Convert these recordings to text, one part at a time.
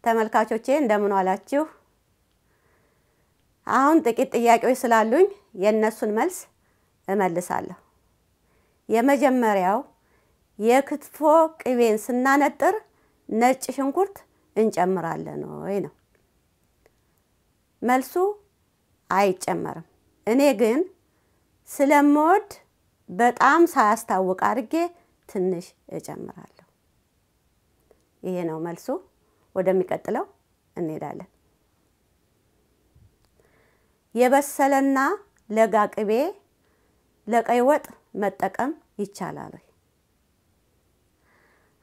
ተመልካቾቼ እንደምን ዋላችሁ? አሁን ጥቂት ጥያቄዎች ስላሉኝ የነሱን መልስ እመልሳለሁ። የመጀመሪያው የክትፎ ቅቤን ስናነጥር ነጭ ሽንኩርት እንጨምራለን ወይ ነው። መልሱ አይጨመርም። እኔ ግን ስለምወድ በጣም ሳያስታውቅ አድርጌ ትንሽ እጨምራለሁ። ይሄ ነው መልሱ። ወደሚቀጥለው እንሄዳለን። የበሰለና ለጋ ቅቤ ለቀይ ወጥ መጠቀም ይቻላል ወይ?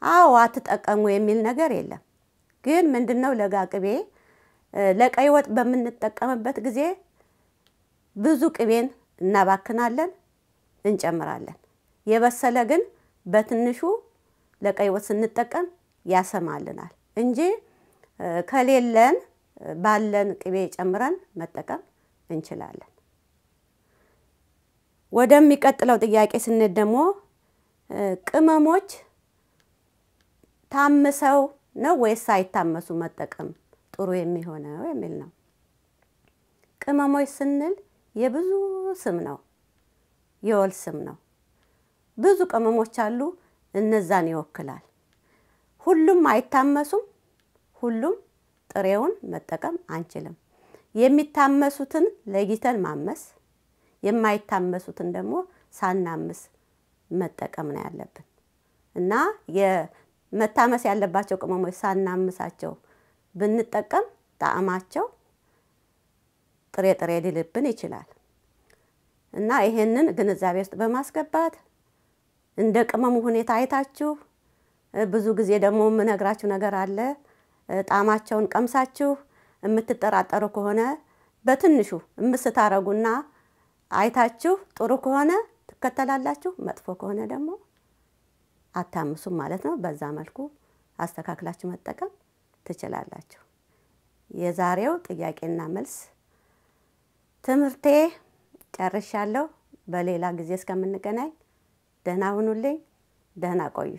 አዎ አትጠቀሙ የሚል ነገር የለም። ግን ምንድነው ለጋ ቅቤ ለቀይ ወጥ በምንጠቀምበት ጊዜ ብዙ ቅቤን እናባክናለን እንጨምራለን። የበሰለ ግን በትንሹ ለቀይ ወጥ ስንጠቀም ያሰማልናል እንጂ ከሌለን ባለን ቅቤ ጨምረን መጠቀም እንችላለን። ወደሚቀጥለው ጥያቄ ስንሄድ ደግሞ ቅመሞች ታምሰው ነው ወይስ ሳይታመሱ መጠቀም ጥሩ የሚሆነው የሚል ነው። ቅመሞች ስንል የብዙ ስም ነው፣ የወል ስም ነው። ብዙ ቅመሞች አሉ፣ እነዛን ይወክላል። ሁሉም አይታመሱም፣ ሁሉም ጥሬውን መጠቀም አንችልም። የሚታመሱትን ለይተን ማመስ፣ የማይታመሱትን ደግሞ ሳናምስ መጠቀም ነው ያለብን እና የመታመስ ያለባቸው ቅመሞች ሳናምሳቸው ብንጠቀም ጣዕማቸው ጥሬ ጥሬ ሊልብን ይችላል እና ይሄንን ግንዛቤ ውስጥ በማስገባት እንደ ቅመሙ ሁኔታ አይታችሁ ብዙ ጊዜ ደግሞ ምነግራችሁ ነገር አለ። ጣዕማቸውን ቀምሳችሁ የምትጠራጠሩ ከሆነ በትንሹ ምስታረጉና አይታችሁ ጥሩ ከሆነ ትከተላላችሁ፣ መጥፎ ከሆነ ደግሞ አታምሱም ማለት ነው። በዛ መልኩ አስተካክላችሁ መጠቀም ትችላላችሁ። የዛሬው ጥያቄና መልስ ትምህርቴ ጨርሻለሁ። በሌላ ጊዜ እስከምንገናኝ ደህና ሁኑልኝ፣ ደህና ቆዩ።